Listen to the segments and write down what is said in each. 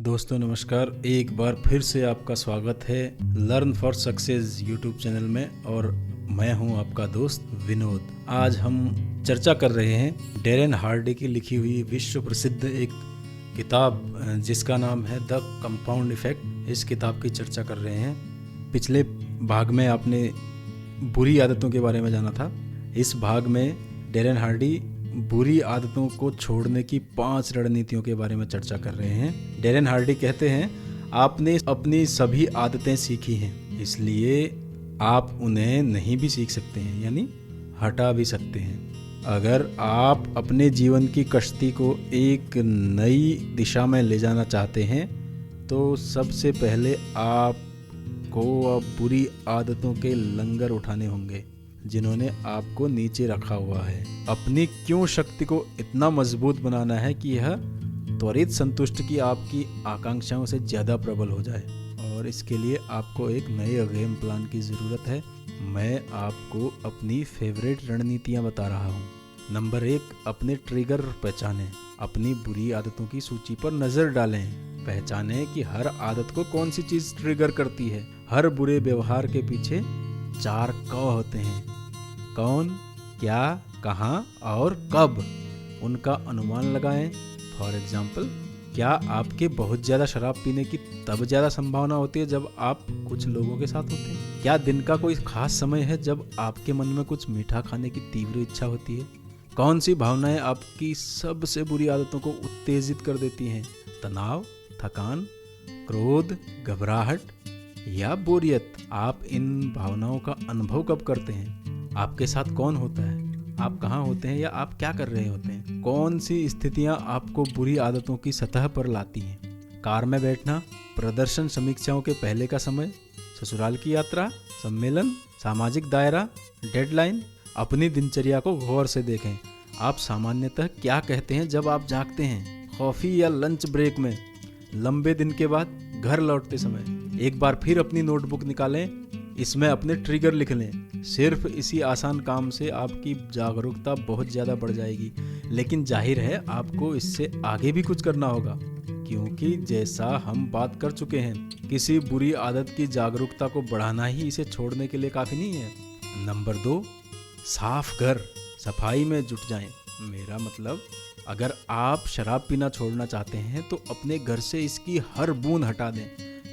दोस्तों नमस्कार, एक बार फिर से आपका स्वागत है learn for success YouTube channel में। और मैं हूं आपका दोस्त विनोद। आज हम चर्चा कर रहे हैं डैरेन हार्डी की लिखी हुई विश्व प्रसिद्ध एक किताब जिसका नाम है द कंपाउंड इफेक्ट। इस किताब की चर्चा कर रहे हैं। पिछले भाग में आपने बुरी आदतों के बारे में जाना था। इस भाग में डैरेन हार्डी बुरी आदतों को छोड़ने की 5 रणनीतियों के बारे में चर्चा कर रहे हैं। डैरेन हार्डी कहते हैं, आपने अपनी सभी आदतें सीखी हैं, इसलिए आप उन्हें नहीं भी सीख सकते हैं, यानी हटा भी सकते हैं। अगर आप अपने जीवन की कश्ती को एक नई दिशा में ले जाना चाहते हैं तो सबसे पहले आपको बुरी आदतों के लंगर उठाने होंगे जिन्होंने आपको नीचे रखा हुआ है। अपनी क्यों शक्ति को इतना मजबूत बनाना है कि यह त्वरित संतुष्ट की आपकी आकांक्षाओं से ज़्यादा प्रबल हो जाए, और इसके लिए आपको एक नए गेम प्लान की ज़रूरत है। मैं आपको अपनी फेवरेट रणनीतियाँ बता रहा हूँ। नंबर 1, अपने ट्रिगर पहचानें। अपनी बुरी आदतों की सूची पर नज़र डालें। पहचानें कि हर आदत को कौन सी चीज़ ट्रिगर करती है। हर बुरे व्यवहार के पीछे 4 क होते हैं: कौन, क्या, कहाँ और कब। उनका अनुमान लगाएं। फॉर एग्जाम्पल, क्या आपके बहुत ज़्यादा शराब पीने की तब ज़्यादा संभावना होती है जब आप कुछ लोगों के साथ होते हैं? क्या दिन का कोई खास समय है जब आपके मन में कुछ मीठा खाने की तीव्र इच्छा होती है? कौन सी भावनाएं आपकी सबसे बुरी आदतों को उत्तेजित कर देती हैं? तनाव, थकान, क्रोध, घबराहट या बोरियत? आप इन भावनाओं का अनुभव कब करते हैं? आपके साथ कौन होता है? आप कहाँ होते हैं या आप क्या कर रहे होते हैं? कौन सी स्थितियाँ आपको बुरी आदतों की सतह पर लाती हैं? कार में बैठना, प्रदर्शन समीक्षाओं के पहले का समय, ससुराल की यात्रा, सम्मेलन, सामाजिक दायरा, डेडलाइन। अपनी दिनचर्या को गौर से देखें। आप सामान्यतः क्या कहते हैं जब आप जागते हैं? कॉफ़ी या लंच ब्रेक में, लंबे दिन के बाद, घर लौटते समय। एक बार फिर अपनी नोटबुक निकालें, इसमें अपने ट्रिगर लिख लें। सिर्फ इसी आसान काम से आपकी जागरूकता बहुत ज़्यादा बढ़ जाएगी, लेकिन जाहिर है आपको इससे आगे भी कुछ करना होगा, क्योंकि जैसा हम बात कर चुके हैं, किसी बुरी आदत की जागरूकता को बढ़ाना ही इसे छोड़ने के लिए काफ़ी नहीं है। नंबर 2, साफ घर, सफाई में जुट जाएं। मेरा मतलब, अगर आप शराब पीना छोड़ना चाहते हैं तो अपने घर से इसकी हर बूंद हटा दें,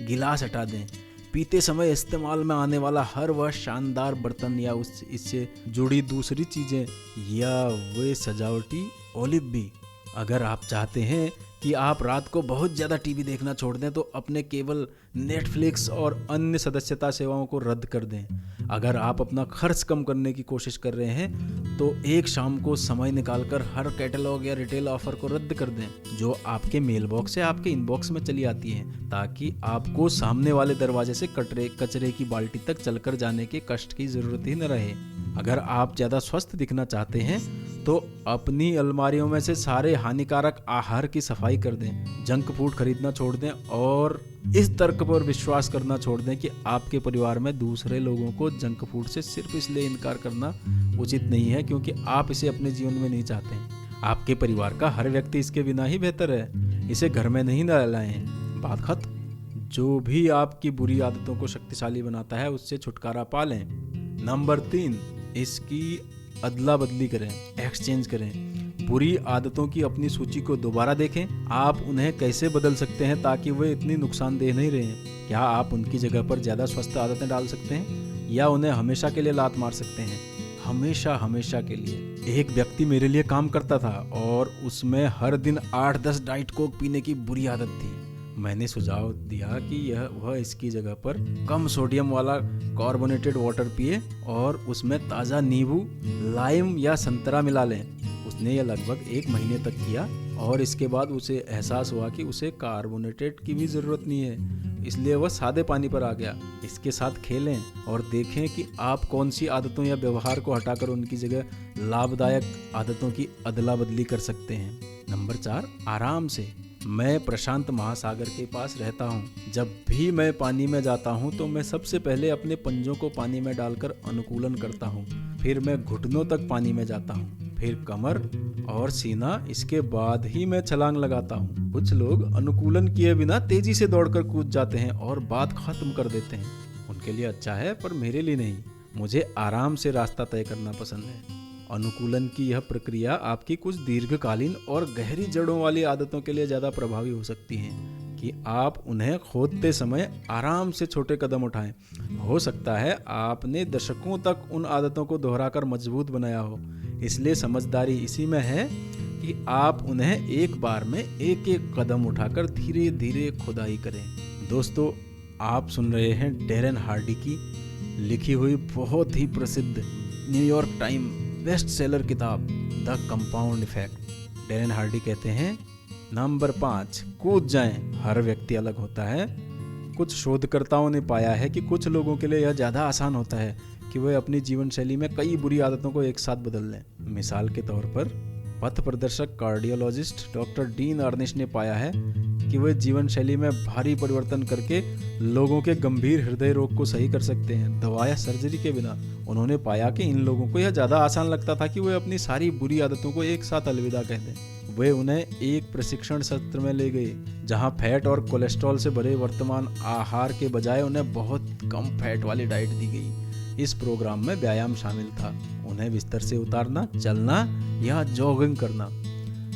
गिलास हटा दें। पीते समय इस्तेमाल में आने वाला हर वह शानदार बर्तन या इससे जुड़ी दूसरी चीज़ें या वे सजावटी ओलिव भी। अगर आप चाहते हैं कि आप रात को बहुत ज़्यादा टीवी देखना छोड़ दें तो अपने केवल नेटफ्लिक्स और अन्य सदस्यता सेवाओं को रद्द कर दें। अगर आप अपना खर्च कम करने की कोशिश कर रहे हैं तो एक शाम को समय निकालकर हर कैटलॉग या रिटेल ऑफर को रद्द कर दें जो आपके मेल बॉक्स से आपके इनबॉक्स में चली आती हैं, ताकि आपको सामने वाले दरवाजे से कचरे की बाल्टी तक चलकर जाने के कष्ट की ज़रूरत ही न रहे। अगर आप ज़्यादा स्वस्थ दिखना चाहते हैं तो अपनी अलमारियों में से सारे हानिकारक आहार की सफाई कर दें, जंक फूड खरीदना छोड़ दें और इस तर्क पर विश्वास करना छोड़ दें कि आपके परिवार में दूसरे लोगों को जंक फूड से सिर्फ इसलिए इनकार करना उचित नहीं है क्योंकि आप इसे अपने जीवन में नहीं चाहते हैं। आपके परिवार का हर व्यक्ति इसके बिना ही बेहतर है। इसे घर में नहीं लाएं। बात खत्म। जो भी आपकी बुरी आदतों को शक्तिशाली बनाता है उससे छुटकारा पा लें। नंबर 3, इसकी अदला बदली करें, एक्सचेंज करें। बुरी आदतों की अपनी सूची को दोबारा देखें। आप उन्हें कैसे बदल सकते हैं ताकि वे इतनी नुकसानदेह नहीं रहें? क्या आप उनकी जगह पर ज़्यादा स्वस्थ आदतें डाल सकते हैं या उन्हें हमेशा के लिए लात मार सकते हैं? हमेशा के लिए। एक व्यक्ति मेरे लिए काम करता था और उसमें हर दिन 8-10 डाइट कोक पीने की बुरी आदत थी। मैंने सुझाव दिया कि वह इसकी जगह पर कम सोडियम वाला कार्बोनेटेड वाटर पिए और उसमें ताज़ा नींबू, लाइम या संतरा मिला लें। उसने यह लगभग 1 महीने तक किया और इसके बाद उसे एहसास हुआ कि उसे कार्बोनेटेड की भी ज़रूरत नहीं है, इसलिए वह सादे पानी पर आ गया। इसके साथ खेलें और देखें कि आप कौन सी आदतों या व्यवहार को हटाकर उनकी जगह लाभदायक आदतों की अदला बदली कर सकते हैं। नंबर 4, आराम से। मैं प्रशांत महासागर के पास रहता हूँ। जब भी मैं पानी में जाता हूँ तो मैं सबसे पहले अपने पंजों को पानी में डालकर अनुकूलन करता हूँ। फिर मैं घुटनों तक पानी में जाता हूँ। फिर कमर और सीना, इसके बाद ही मैं छलांग लगाता हूँ। कुछ लोग अनुकूलन किए बिना तेजी से दौड़कर कूद जाते हैं और बात खत्म कर देते हैं। उनके लिए अच्छा है, पर मेरे लिए नहीं। मुझे आराम से रास्ता तय करना पसंद है। अनुकूलन की यह प्रक्रिया आपकी कुछ दीर्घकालीन और गहरी जड़ों वाली आदतों के लिए ज़्यादा प्रभावी हो सकती है कि आप उन्हें खोदते समय आराम से छोटे कदम उठाएं। हो सकता है आपने दशकों तक उन आदतों को दोहराकर मजबूत बनाया हो, इसलिए समझदारी इसी में है कि आप उन्हें एक बार में एक एक कदम उठाकर धीरे धीरे खुदाई करें। दोस्तों, आप सुन रहे हैं डेरेन हार्डी की लिखी हुई बहुत ही प्रसिद्ध न्यूयॉर्क टाइम बेस्ट सेलर किताब the compound effect. Darren Hardy कहते हैं, नंबर 5, कूद जाएं। हर व्यक्ति अलग होता है। कुछ शोधकर्ताओं ने पाया है कि कुछ लोगों के लिए यह ज़्यादा आसान होता है कि वे अपनी जीवन शैली में कई बुरी आदतों को एक साथ बदल लें। मिसाल के तौर पर पथ प्रदर्शक कार्डियोलॉजिस्ट डॉक्टर डीन अर्निश ने पाया है कि वे जीवन शैली में भारी परिवर्तन करके लोगों के गंभीर हृदय रोग को सही कर सकते हैं, दवा या सर्जरी के बिना। उन्होंने पाया कि इन लोगों को यह ज़्यादा आसान लगता था कि वे अपनी सारी बुरी आदतों को एक साथ अलविदा कह दें। वे उन्हें एक प्रशिक्षण सत्र में ले गए जहां फैट और कोलेस्ट्रॉल से भरे वर्तमान आहार के बजाय उन्हें बहुत कम फैट वाली डाइट दी गई। इस प्रोग्राम में व्यायाम शामिल था, उन्हें बिस्तर से उतारना, चलना या जॉगिंग करना,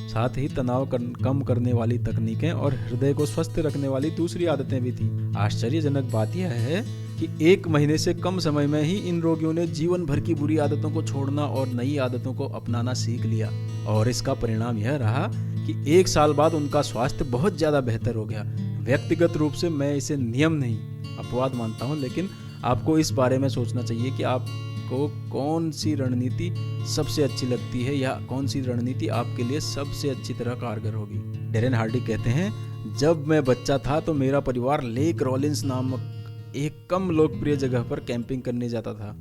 साथ ही तनाव कम करने वाली तकनीकें और हृदय को स्वस्थ रखने वाली दूसरी आदतें भी थी। आश्चर्यजनक बात यह है कि 1 महीने से कम समय में ही इन रोगियों ने जीवन भर की बुरी आदतों को छोड़ना और नई आदतों को अपनाना सीख लिया, और इसका परिणाम यह रहा कि 1 साल बाद उनका स्वास्थ्य बहुत ज़्यादा बेहतर हो गया। व्यक्तिगत रूप से मैं इसे नियम नहीं, अपवाद मानता हूँ, लेकिन आपको इस बारे में सोचना चाहिए कि आपको कौन सी रणनीति सबसे अच्छी लगती है या कौन सी रणनीति आपके लिए सबसे अच्छी तरह कारगर होगी। डेरेन हार्डी कहते हैं, जब मैं बच्चा था तो मेरा परिवार लेक रॉलिंस नामक एक कम लोकप्रिय जगह पर कैंपिंग करने जाता था।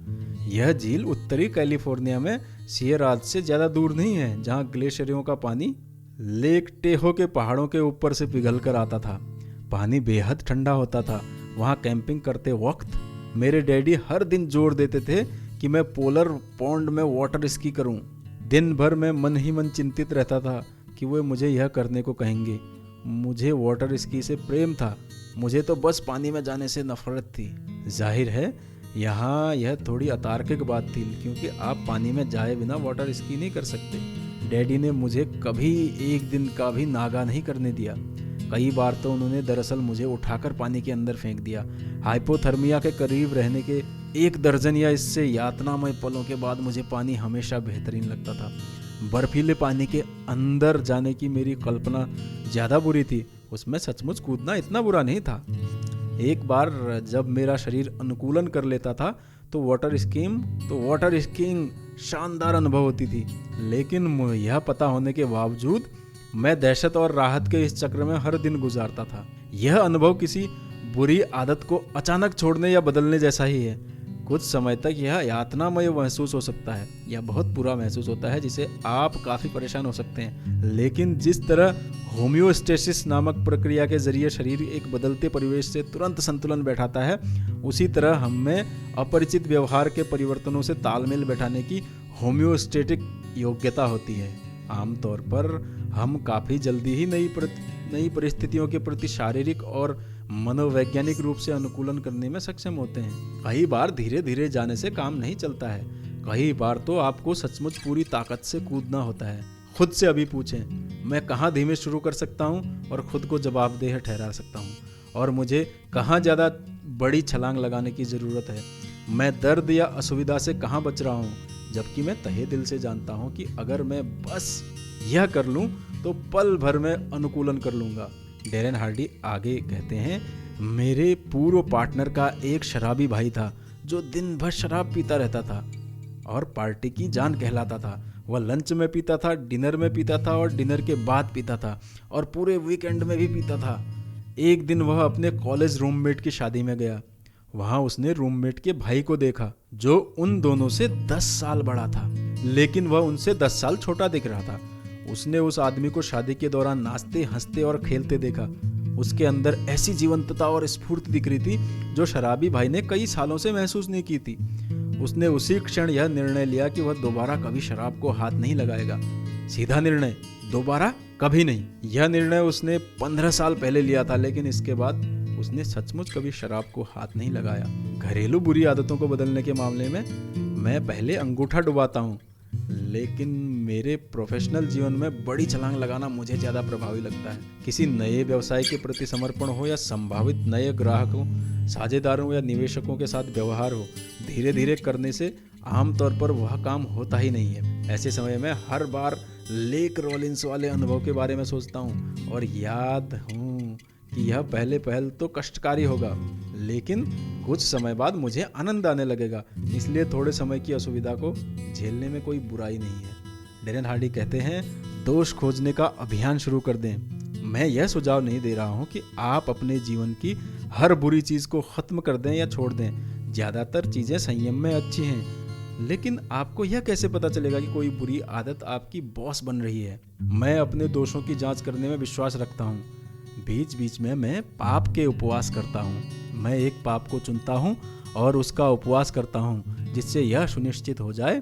यह झील उत्तरी कैलिफोर्निया में सियराज से ज़्यादा दूर नहीं है, जहाँ ग्लेशियरों का पानी लेक टेहो के पहाड़ों के ऊपर से पिघल कर आता था। पानी बेहद ठंडा होता था। वहाँ कैंपिंग करते वक्त मेरे डैडी हर दिन जोर देते थे कि मैं पोलर पॉन्ड में वाटर स्की करूं। दिन भर मैं मन ही मन चिंतित रहता था कि वे मुझे यह करने को कहेंगे। मुझे वाटर स्की से प्रेम था, मुझे तो बस पानी में जाने से नफरत थी। जाहिर है यहाँ यह थोड़ी अतार्किक बात थी, क्योंकि आप पानी में जाए बिना वाटर स्की नहीं कर सकते। डैडी ने मुझे कभी एक दिन का भी नागा नहीं करने दिया। कई बार तो उन्होंने दरअसल मुझे उठाकर पानी के अंदर फेंक दिया। हाइपोथर्मिया के करीब रहने के 1 दर्जन या इससे यातनामय पलों के बाद मुझे पानी हमेशा बेहतरीन लगता था। बर्फीले पानी के अंदर जाने की मेरी कल्पना ज़्यादा बुरी थी, उसमें सचमुच कूदना इतना बुरा नहीं था। एक बार जब मेरा शरीर अनुकूलन कर लेता था तो वाटर स्कीइंग शानदार अनुभव होती थी, लेकिन यह पता होने के बावजूद मैं दहशत और राहत के इस चक्र में हर दिन गुजारता था। यह अनुभव किसी बुरी आदत को अचानक छोड़ने या बदलने जैसा ही है। कुछ समय तक यह यातनामय महसूस हो सकता है या बहुत बुरा महसूस होता है, जिसे आप काफ़ी परेशान हो सकते हैं, लेकिन जिस तरह होम्योस्टेसिस नामक प्रक्रिया के जरिए शरीर एक बदलते परिवेश से तुरंत संतुलन बैठाता है, उसी तरह हम में अपरिचित व्यवहार के परिवर्तनों से तालमेल बैठाने की होम्योस्टेटिक योग्यता होती है। आमतौर पर हम काफ़ी जल्दी ही नई परिस्थितियों के प्रति शारीरिक और मनोवैज्ञानिक रूप से अनुकूलन करने में सक्षम होते हैं। कई बार धीरे धीरे जाने से काम नहीं चलता है, कई बार तो आपको सचमुच पूरी ताकत से कूदना होता है। खुद से अभी पूछें, मैं कहाँ धीमे शुरू कर सकता हूँ और खुद को जवाबदेह ठहरा सकता हूँ, और मुझे कहाँ ज़्यादा बड़ी छलांग लगाने की ज़रूरत है। मैं दर्द या असुविधा से कहाँ बच रहा हूँ, जबकि मैं तहे दिल से जानता हूँ कि अगर मैं बस यह कर लूँ तो पल भर में अनुकूलन कर लूँगा। डेरेन हार्डी आगे कहते हैं, मेरे पूर्व पार्टनर का एक शराबी भाई था जो दिन भर शराब पीता रहता था और पार्टी की जान कहलाता था। वह लंच में पीता था, डिनर में पीता था और डिनर के बाद पीता था, और पूरे वीकेंड में भी पीता था। एक दिन वह अपने कॉलेज रूममेट की शादी में गया। वहाँ उसने रूममेट के भाई को देखा जो उन दोनों से 10 साल बड़ा था, लेकिन वह उनसे 10 साल छोटा दिख रहा था। उसने उस आदमी को शादी के दौरान नाचते, हंसते और खेलते देखा। उसके अंदर ऐसी जीवंतता और स्फूर्ति दिख रही थी जो शराबी भाई ने कई सालों से महसूस नहीं की थी। उसने उसी क्षण यह निर्णय लिया कि वह दोबारा कभी शराब को हाथ नहीं लगाएगा। सीधा निर्णय, दोबारा कभी नहीं। यह निर्णय उसने 15 साल पहले लिया था, लेकिन इसके बाद उसने सचमुच कभी शराब को हाथ नहीं लगाया। घरेलू बुरी आदतों को बदलने के मामले में मैं पहले अंगूठा डुबाता हूँ, लेकिन मेरे प्रोफेशनल जीवन में बड़ी छलांग लगाना मुझे ज़्यादा प्रभावी लगता है। किसी नए व्यवसाय के प्रति समर्पण हो या संभावित नए ग्राहकों, साझेदारों या निवेशकों के साथ व्यवहार हो, धीरे धीरे करने से आमतौर पर वह काम होता ही नहीं है। ऐसे समय में हर बार लेक रॉलिंस वाले अनुभव के बारे में सोचता हूँ और याद हूँ कि यह पहल तो कष्टकारी होगा, लेकिन कुछ समय बाद मुझे आनंद आने लगेगा। इसलिए थोड़े समय की असुविधा को झेलने में कोई बुराई नहीं है। डेरेन हार्डी कहते हैं, दोष खोजने का अभियान शुरू कर दें। मैं यह सुझाव नहीं दे रहा हूँ कि आप अपने जीवन की हर बुरी चीज़ को ख़त्म कर दें या छोड़ दें। ज़्यादातर चीज़ें संयम में अच्छी हैं, लेकिन आपको यह कैसे पता चलेगा कि कोई बुरी आदत आपकी बॉस बन रही है? मैं अपने दोषों की जांच करने में विश्वास रखता हूँ। बीच बीच में मैं पाप के उपवास करता हूँ। मैं एक पाप को चुनता हूँ और उसका उपवास करता हूँ, जिससे यह सुनिश्चित हो जाए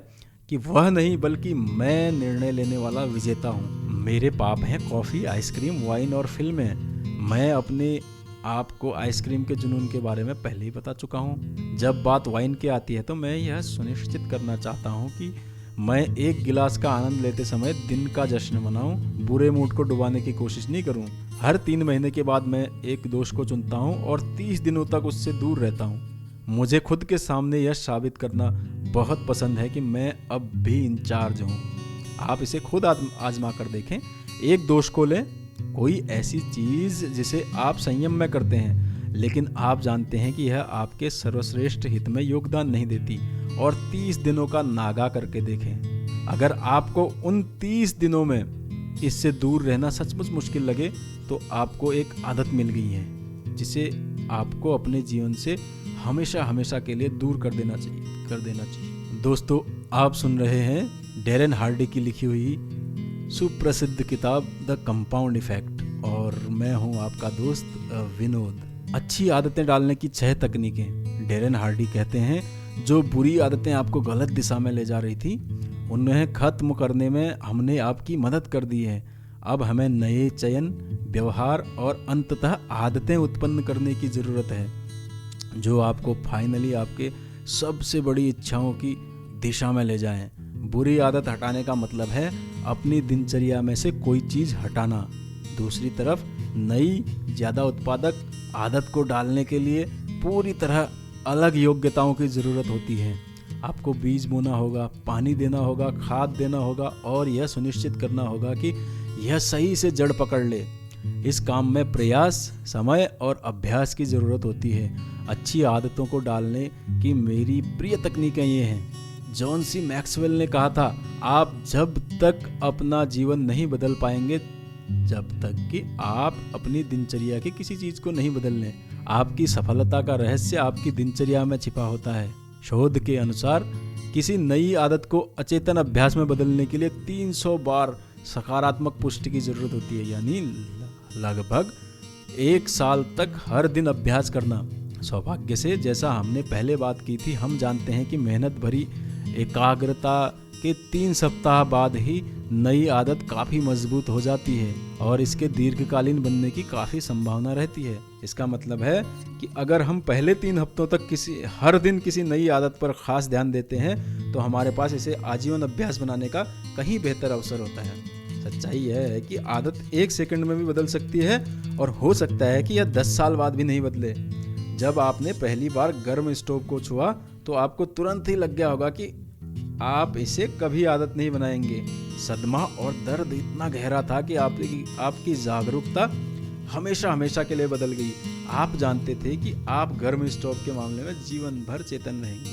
कि वह नहीं बल्कि मैं निर्णय लेने वाला विजेता हूँ। मेरे पाप हैं कॉफ़ी, आइसक्रीम, वाइन और फिल्में। मैं अपने आप को आइसक्रीम के जुनून के बारे में पहले ही बता चुका हूँ। जब बात वाइन की आती है तो मैं यह सुनिश्चित करना चाहता हूँ कि मैं एक गिलास का आनंद लेते समय दिन का जश्न मनाऊं, बुरे मूड को डुबाने की कोशिश नहीं करूं। हर 3 महीने के बाद मैं एक दोष को चुनता हूं और 30 दिनों तक उससे दूर रहता हूं। मुझे खुद के सामने यह साबित करना बहुत पसंद है कि मैं अब भी इंचार्ज हूं। आप इसे खुद आजमा कर देखें। एक दोष को लें, कोई ऐसी चीज़ जिसे आप संयम में करते हैं, लेकिन आप जानते हैं कि यह आपके सर्वश्रेष्ठ हित में योगदान नहीं देती, और 30 दिनों का नागा करके देखें। अगर आपको उन 30 दिनों में इससे दूर रहना सचमुच मुश्किल लगे, तो आपको एक आदत मिल गई है जिसे आपको अपने जीवन से हमेशा हमेशा के लिए दूर कर देना चाहिए। दोस्तों, आप सुन रहे हैं डेरेन हार्डी की लिखी हुई सुप्रसिद्ध किताब द कंपाउंड इफेक्ट, और मैं हूं आपका दोस्त विनोद। अच्छी आदतें डालने की 6 तकनीकें। डेरेन हार्डी कहते हैं, जो बुरी आदतें आपको गलत दिशा में ले जा रही थी, उन्हें खत्म करने में हमने आपकी मदद कर दी है। अब हमें नए चयन, व्यवहार और अंततः आदतें उत्पन्न करने की ज़रूरत है, जो आपको फाइनली आपके सबसे बड़ी इच्छाओं की दिशा में ले जाएं। बुरी आदत हटाने का मतलब है अपनी दिनचर्या में से कोई चीज़ हटाना। दूसरी तरफ नई, ज़्यादा उत्पादक आदत को डालने के लिए पूरी तरह अलग योग्यताओं की ज़रूरत होती है। आपको बीज बोना होगा, पानी देना होगा, खाद देना होगा और यह सुनिश्चित करना होगा कि यह सही से जड़ पकड़ ले। इस काम में प्रयास, समय और अभ्यास की ज़रूरत होती है। अच्छी आदतों को डालने की मेरी प्रिय तकनीकें ये हैं। जॉन सी मैक्सवेल ने कहा था, आप जब तक अपना जीवन नहीं बदल पाएंगे जब तक कि आप अपनी दिनचर्या की किसी चीज़ को नहीं बदल लें। आपकी सफलता का रहस्य आपकी दिनचर्या में छिपा होता है। शोध के अनुसार किसी नई आदत को अचेतन अभ्यास में बदलने के लिए 300 बार सकारात्मक पुष्टि की जरूरत होती है, यानी लगभग 1 साल तक हर दिन अभ्यास करना। सौभाग्य से, जैसा हमने पहले बात की थी, हम जानते हैं कि मेहनत भरी एकाग्रता के 3 सप्ताह बाद ही नई आदत काफ़ी मजबूत हो जाती है और इसके दीर्घकालीन बनने की काफ़ी संभावना रहती है। इसका मतलब है कि अगर हम पहले 3 हफ्तों तक हर दिन किसी नई आदत पर खास ध्यान देते हैं, तो हमारे पास इसे आजीवन अभ्यास बनाने का कहीं बेहतर अवसर होता है। सच्चाई यह है कि आदत 1 सेकंड में भी बदल सकती है और हो सकता है कि यह 10 साल बाद भी नहीं बदले। जब आपने पहली बार गर्म स्टोव को छुआ तो आपको तुरंत ही लग गया होगा कि आप इसे कभी आदत नहीं बनाएंगे। सदमा और दर्द इतना गहरा था कि आपकी जागरूकता हमेशा हमेशा के लिए बदल गई। आप जानते थे कि आप गर्म स्टोव के मामले में जीवन भर चेतन रहेंगे,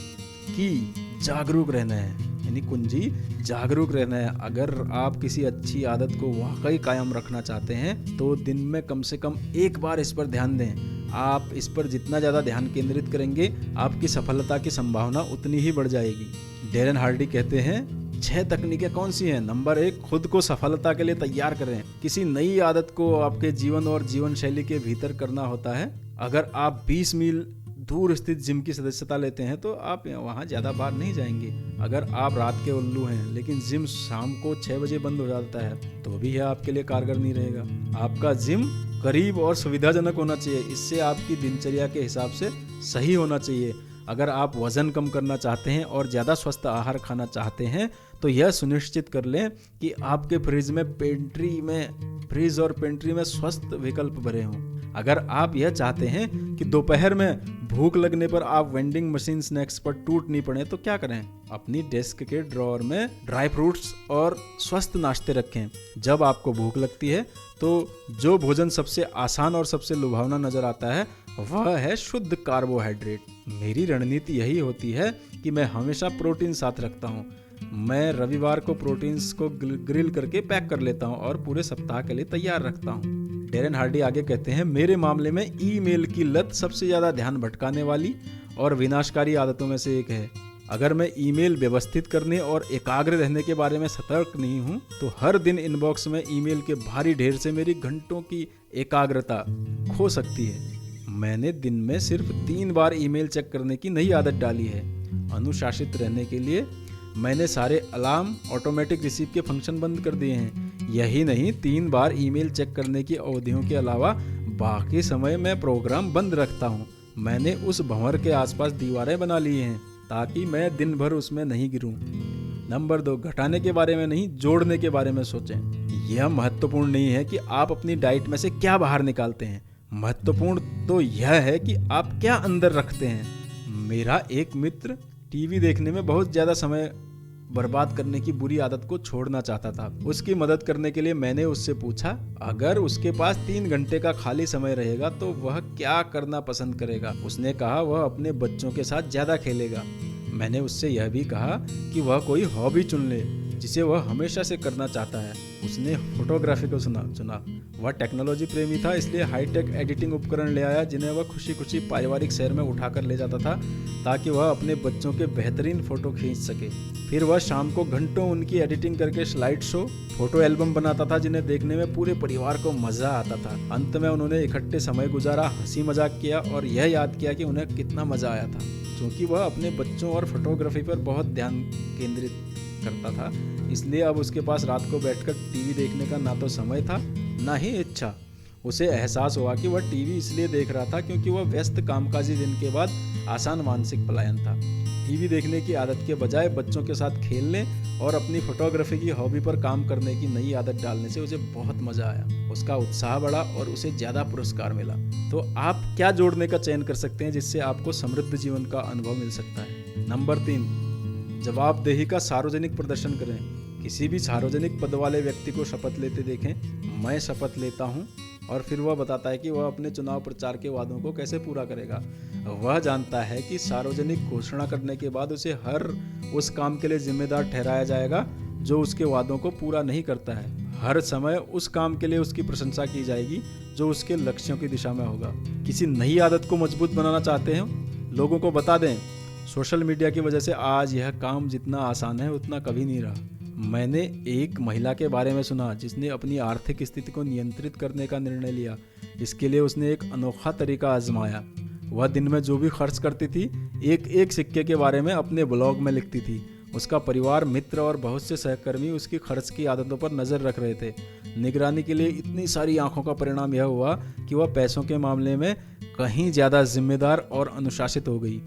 कि जागरूक रहना है, यानी कुंजी जागरूक रहना है। अगर आप किसी अच्छी आदत को वाकई कायम रखना चाहते हैं तो दिन में कम से कम 1 बार इस पर ध्यान दें। आप इस पर जितना ज़्यादा ध्यान केंद्रित करेंगे, आपकी सफलता की संभावना उतनी ही बढ़ जाएगी। डेरेन हार्डी कहते हैं, 6 तकनीकें कौन सी हैं? नंबर 1, खुद को सफलता के लिए तैयार करें। किसी नई आदत को आपके जीवन और जीवन शैली के भीतर करना होता है। अगर आप 20 मील दूर स्थित जिम की सदस्यता लेते हैं तो आप वहाँ ज़्यादा बार नहीं जाएंगे। अगर आप रात के उल्लू हैं लेकिन जिम शाम को 6 बजे बंद हो जाता है तो भी यह आपके लिए कारगर नहीं रहेगा। आपका जिम करीब और सुविधाजनक होना चाहिए, इससे आपकी दिनचर्या के हिसाब से सही होना चाहिए। अगर आप वज़न कम करना चाहते हैं और ज़्यादा स्वस्थ आहार खाना चाहते हैं तो यह सुनिश्चित कर लें कि आपके फ्रिज और पेंट्री में स्वस्थ विकल्प भरे हों। अगर आप यह चाहते हैं कि दोपहर में भूख लगने पर आप वेंडिंग मशीन स्नैक्स पर टूट नहीं पड़े तो क्या करें, अपनी डेस्क के ड्रॉअर में ड्राई फ्रूट्स और स्वस्थ नाश्ते रखें। जब आपको भूख लगती है तो जो भोजन सबसे आसान और सबसे लुभावना नजर आता है वह है शुद्ध कार्बोहाइड्रेट। मेरी रणनीति यही होती है कि मैं हमेशा प्रोटीन साथ रखता हूँ। मैं रविवार को प्रोटीन्स को ग्रिल करके पैक कर लेता हूँ और पूरे सप्ताह के लिए तैयार रखता हूँ। डेरेन हार्डी आगे कहते हैं, मेरे मामले में ईमेल की लत सबसे ज़्यादा ध्यान भटकाने वाली और विनाशकारी आदतों में से एक है। अगर मैं ईमेल व्यवस्थित करने और एकाग्र रहने के बारे में सतर्क नहीं हूँ तो हर दिन इनबॉक्स में ईमेल के भारी ढेर से मेरी घंटों की एकाग्रता खो सकती है। मैंने दिन में सिर्फ 3 बार ईमेल चेक करने की नई आदत डाली है। अनुशासित रहने के लिए मैंने सारे अलार्म ऑटोमेटिक रिसीव के फंक्शन बंद कर दिए हैं। यही नहीं, 3 बार ईमेल चेक करने की अवधियों के अलावा बाकी समय मैं प्रोग्राम बंद रखता हूँ। मैंने उस भंवर के आसपास दीवारें बना ली हैं ताकि मैं दिन भर उसमें नहीं गिरूं। नंबर 2, घटाने के बारे में नहीं, जोड़ने के बारे में सोचें। यह महत्वपूर्ण नहीं है कि आप अपनी डाइट में से क्या बाहर निकालते हैं, महत्वपूर्ण तो यह है कि आप क्या अंदर रखते हैं। मेरा एक मित्र टीवी देखने में बहुत ज़्यादा समय बर्बाद करने की बुरी आदत को छोड़ना चाहता था। उसकी मदद करने के लिए मैंने उससे पूछा, अगर उसके पास 3 घंटे का खाली समय रहेगा तो वह क्या करना पसंद करेगा। उसने कहा वह अपने बच्चों के साथ ज़्यादा खेलेगा। मैंने उससे यह भी कहा कि वह कोई हॉबी चुन ले जिसे वह हमेशा से करना चाहता है। उसने फोटोग्राफी को चुना। वह टेक्नोलॉजी प्रेमी था, इसलिए हाईटेक एडिटिंग उपकरण ले आया जिन्हें वह खुशी खुशी पारिवारिक शहर में उठाकर ले जाता था ताकि वह अपने बच्चों के बेहतरीन फोटो खींच सके। फिर वह शाम को घंटों उनकी एडिटिंग करके स्लाइड शो, फोटो एल्बम बनाता था जिन्हें देखने में पूरे परिवार को मजा आता था। अंत में उन्होंने इकट्ठे समय गुजारा, हंसी मजाक किया और यह याद किया कि उन्हें कितना मजा आया था। क्योंकि वह अपने बच्चों और फोटोग्राफी पर बहुत ध्यान केंद्रित करता था, इसलिए अब उसके पास रात को बैठकर टीवी देखने का ना तो समय था ना ही इच्छा। उसे एहसास हुआ कि वह टीवी इसलिए देख रहा था क्योंकि वह व्यस्त कामकाजी दिन के बाद आसान मानसिक पलायन था। टीवी देखने की आदत के बजाय बच्चों के साथ खेलने और अपनी फोटोग्राफी की हॉबी पर काम करने की नई आदत डालने से उसे बहुत मजा आया। उसका उत्साह बढ़ा और उसे ज़्यादा पुरस्कार मिला। तो आप क्या जोड़ने का चयन कर सकते हैं जिससे आपको समृद्ध जीवन का अनुभव मिल सकता है। नंबर 3, जवाबदेही का सार्वजनिक प्रदर्शन करें। किसी भी सार्वजनिक पद वाले व्यक्ति को शपथ लेते देखें, मैं शपथ लेता हूं, और फिर वह बताता है कि वह अपने चुनाव प्रचार के वादों को कैसे पूरा करेगा। वह जानता है कि सार्वजनिक घोषणा करने के बाद उसे हर उस काम के लिए जिम्मेदार ठहराया जाएगा जो उसके वादों को पूरा नहीं करता है। हर समय उस काम के लिए उसकी प्रशंसा की जाएगी जो उसके लक्ष्यों की दिशा में होगा। किसी नई आदत को मजबूत बनाना चाहते हैं, लोगों को बता दें, सोशल मीडिया की वजह से आज यह काम जितना आसान है उतना कभी नहीं रहा। मैंने एक महिला के बारे में सुना जिसने अपनी आर्थिक स्थिति को नियंत्रित करने का निर्णय लिया। इसके लिए उसने एक अनोखा तरीका आजमाया। वह दिन में जो भी खर्च करती थी, एक एक सिक्के के बारे में अपने ब्लॉग में लिखती थी। उसका परिवार, मित्र और बहुत से सहकर्मी उसकी खर्च की आदतों पर नज़र रख रहे थे। निगरानी के लिए इतनी सारी आंखों का परिणाम यह हुआ कि वह पैसों के मामले में कहीं ज़्यादा जिम्मेदार और अनुशासित हो गई।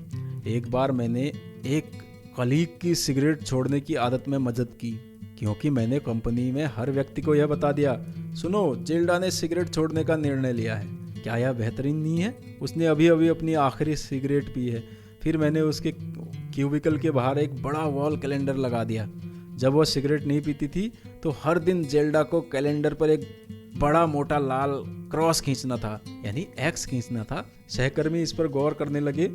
एक बार मैंने एक कलीग की सिगरेट छोड़ने की आदत में मदद की क्योंकि मैंने कंपनी में हर व्यक्ति को यह बता दिया, सुनो, जिल्डा ने सिगरेट छोड़ने का निर्णय लिया है। क्या यह बेहतरीन नहीं है? उसने अभी अभी अपनी आखिरी सिगरेट पी है। फिर मैंने उसके क्यूबिकल के बाहर एक बड़ा वॉल कैलेंडर लगा दिया। जब वह सिगरेट नहीं पीती थी तो हर दिन जेल्डा को कैलेंडर पर एक बड़ा मोटा लाल क्रॉस खींचना था, यानी एक्स खींचना था। सहकर्मी इस पर गौर करने लगे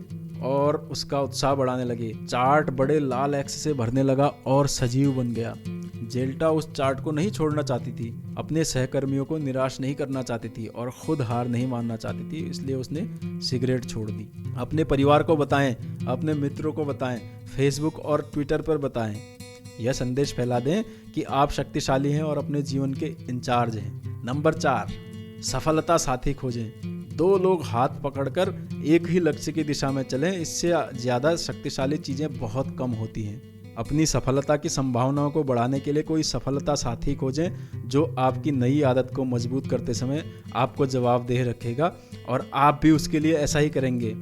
और उसका उत्साह बढ़ाने लगे। चार्ट बड़े लाल एक्स से भरने लगा और सजीव बन गया। जेल्टा उस चार्ट को नहीं छोड़ना चाहती थी, अपने सहकर्मियों को निराश नहीं करना चाहती थी और खुद हार नहीं मानना चाहती थी, इसलिए उसने सिगरेट छोड़ दी। अपने परिवार को बताएं, अपने मित्रों को बताएं, फेसबुक और ट्विटर पर बताएं। यह संदेश फैला दें कि आप शक्तिशाली हैं और अपने जीवन के इंचार्ज हैं। नंबर 4, सफलता साथी खोजें। दो लोग हाथ पकड़कर एक ही लक्ष्य की दिशा में चलें, इससे ज़्यादा शक्तिशाली चीज़ें बहुत कम होती हैं। अपनी सफलता की संभावनाओं को बढ़ाने के लिए कोई सफलता साथी खोजें जो आपकी नई आदत को मजबूत करते समय आपको जवाबदेह रखेगा और आप भी उसके लिए ऐसा ही करेंगे।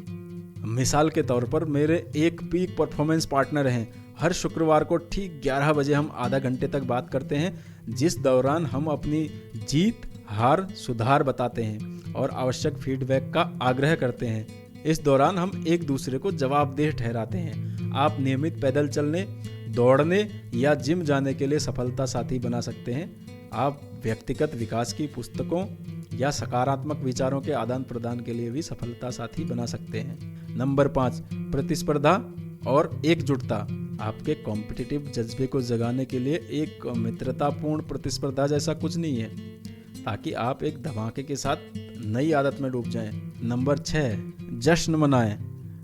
मिसाल के तौर पर मेरे एक पीक परफॉर्मेंस पार्टनर हैं। हर शुक्रवार को ठीक 11 बजे हम आधा घंटे तक बात करते हैं, जिस दौरान हम अपनी जीत, हार, सुधार बताते हैं और आवश्यक फीडबैक का आग्रह करते हैं। इस दौरान हम एक दूसरे को जवाबदेह ठहराते हैं। आप नियमित पैदल चलने, दौड़ने या जिम जाने के लिए सफलता साथी बना सकते हैं। आप व्यक्तिगत विकास की पुस्तकों या सकारात्मक विचारों के आदान प्रदान के लिए भी सफलता साथी बना सकते हैं। नंबर 5, प्रतिस्पर्धा और एकजुटता। आपके कॉम्पिटिटिव जज्बे को जगाने के लिए एक मित्रतापूर्ण प्रतिस्पर्धा जैसा कुछ नहीं है, ताकि आप एक धमाके के साथ नई आदत में डूब जाएं। नंबर 6, जश्न मनाएं।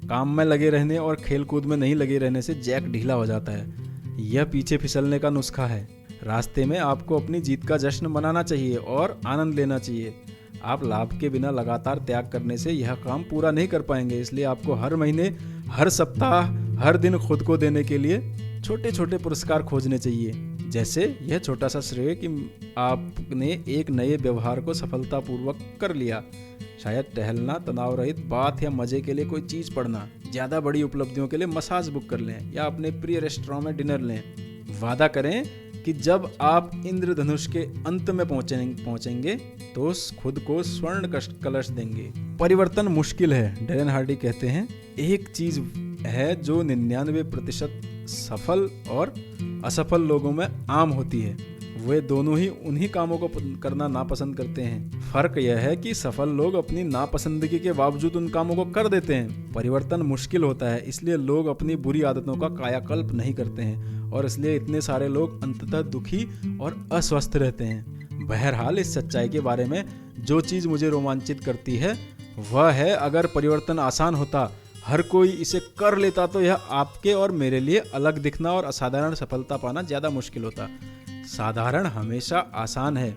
काम में लगे रहने और खेल कूद में नहीं लगे रहने से जैक ढीला हो जाता है। यह पीछे फिसलने का नुस्खा है। रास्ते में आपको अपनी जीत का जश्न मनाना चाहिए और आनंद लेना चाहिए। आप लाभ के बिना लगातार त्याग करने से यह काम पूरा नहीं कर पाएंगे, इसलिए आपको हर महीने, हर सप्ताह, हर दिन खुद को देने के लिए छोटे छोटे पुरस्कार खोजने चाहिए। जैसे यह छोटा सा श्रेय कि आपने एक नए व्यवहार को सफलतापूर्वक कर लिया। शायद टहलना, तनाव रहित बात या मजे के लिए कोई चीज़ पढ़ना। ज़्यादा बड़ी उपलब्धियों के लिए मसाज बुक कर लें या अपने प्रिय रेस्टोरेंट में डिनर लें। वादा करें कि जब आप इंद्रधनुष के अंत में पहुंचेंगे तो खुद को स्वर्ण कलश देंगे। परिवर्तन मुश्किल है, डेरेन हार्डी कहते हैं। एक चीज है जो 99% सफल और असफल लोगों में आम होती है, वे दोनों ही उन्हीं कामों को करना नापसंद करते हैं। फर्क यह है कि सफल लोग अपनी नापसंदगी के बावजूद उन कामों को कर देते हैं। परिवर्तन मुश्किल होता है, इसलिए लोग अपनी बुरी आदतों का कायाकल्प नहीं करते हैं और इसलिए इतने सारे लोग अंततः दुखी और अस्वस्थ रहते हैं। बहरहाल, इस सच्चाई के बारे में जो चीज़ मुझे रोमांचित करती है वह है, अगर परिवर्तन आसान होता, हर कोई इसे कर लेता, तो यह आपके और मेरे लिए अलग दिखना और असाधारण सफलता पाना ज़्यादा मुश्किल होता। साधारण हमेशा आसान है,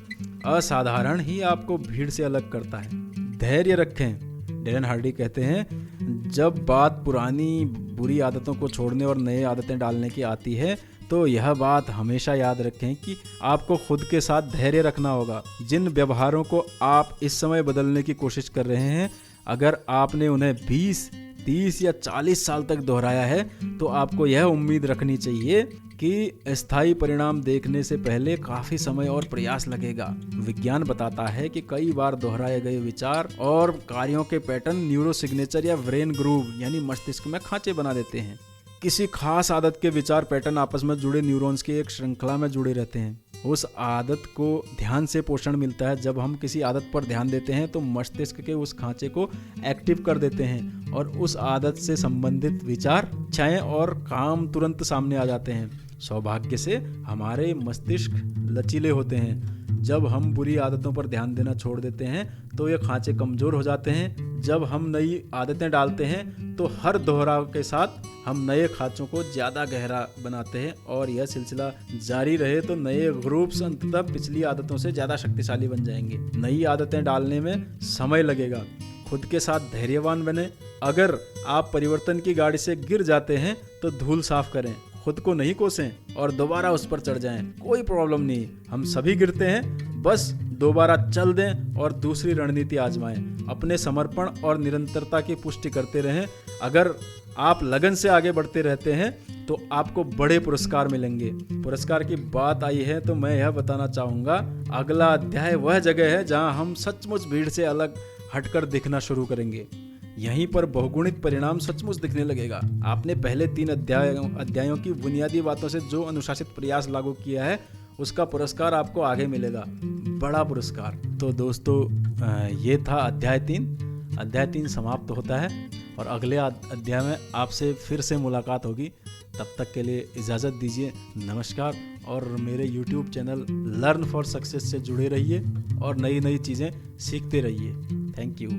असाधारण ही आपको भीड़ से अलग करता है। धैर्य रखें। डेरेन हार्डी कहते हैं, जब बात पुरानी बुरी आदतों को छोड़ने और नए आदतें डालने की आती है तो यह बात हमेशा याद रखें कि आपको खुद के साथ धैर्य रखना होगा। जिन व्यवहारों को आप इस समय बदलने की कोशिश कर रहे हैं, अगर आपने उन्हें 20, 30 या 40 साल तक दोहराया है तो आपको यह उम्मीद रखनी चाहिए कि स्थायी परिणाम देखने से पहले काफी समय और प्रयास लगेगा। विज्ञान बताता है कि कई बार दोहराए गए विचार और कार्यों के पैटर्न न्यूरो सिग्नेचर या ब्रेन ग्रूव यानी मस्तिष्क में खांचे बना देते हैं। किसी खास आदत के विचार पैटर्न आपस में जुड़े न्यूरॉन्स की एक श्रृंखला में जुड़े रहते हैं। उस आदत को ध्यान से पोषण मिलता है। जब हम किसी आदत पर ध्यान देते हैं तो मस्तिष्क के उस खांचे को एक्टिव कर देते हैं और उस आदत से संबंधित विचार, इच्छाएं और काम तुरंत सामने आ जाते हैं। सौभाग्य से हमारे मस्तिष्क लचीले होते हैं। जब हम बुरी आदतों पर ध्यान देना छोड़ देते हैं तो ये खांचे कमजोर हो जाते हैं। जब हम नई आदतें डालते हैं तो हर दोहराव के साथ हम नए खांचों को ज़्यादा गहरा बनाते हैं और यह सिलसिला जारी रहे तो नए ग्रुप्स अंततः पिछली आदतों से ज़्यादा शक्तिशाली बन जाएंगे। नई आदतें डालने में समय लगेगा। खुद के साथ धैर्यवान बने। अगर आप परिवर्तन की गाड़ी से गिर जाते हैं तो धूल साफ करें, खुद को नहीं कोसें और दोबारा उस पर चढ़ जाएं। कोई प्रॉब्लम नहीं, हम सभी गिरते हैं, बस दोबारा चल दें और दूसरी रणनीति आजमाएं। अपने समर्पण और निरंतरता की पुष्टि करते रहें। अगर आप लगन से आगे बढ़ते रहते हैं तो आपको बड़े पुरस्कार मिलेंगे। पुरस्कार की बात आई है तो मैं यह बताना चाहूँगा, अगला अध्याय वह जगह है जहाँ हम सचमुच भीड़ से अलग हटकर दिखना शुरू करेंगे। यहीं पर बहुगुणित परिणाम सचमुच दिखने लगेगा। आपने पहले 3 अध्यायों की बुनियादी बातों से जो अनुशासित प्रयास लागू किया है उसका पुरस्कार आपको आगे मिलेगा, बड़ा पुरस्कार। तो दोस्तों, ये था अध्याय 3। अध्याय 3 समाप्त होता है और अगले अध्याय में आपसे फिर से मुलाकात होगी। तब तक के लिए इजाज़त दीजिए। नमस्कार। और मेरे YouTube channel learn for success से जुड़े रहिए और नई नई चीज़ें सीखते रहिए। Thank you.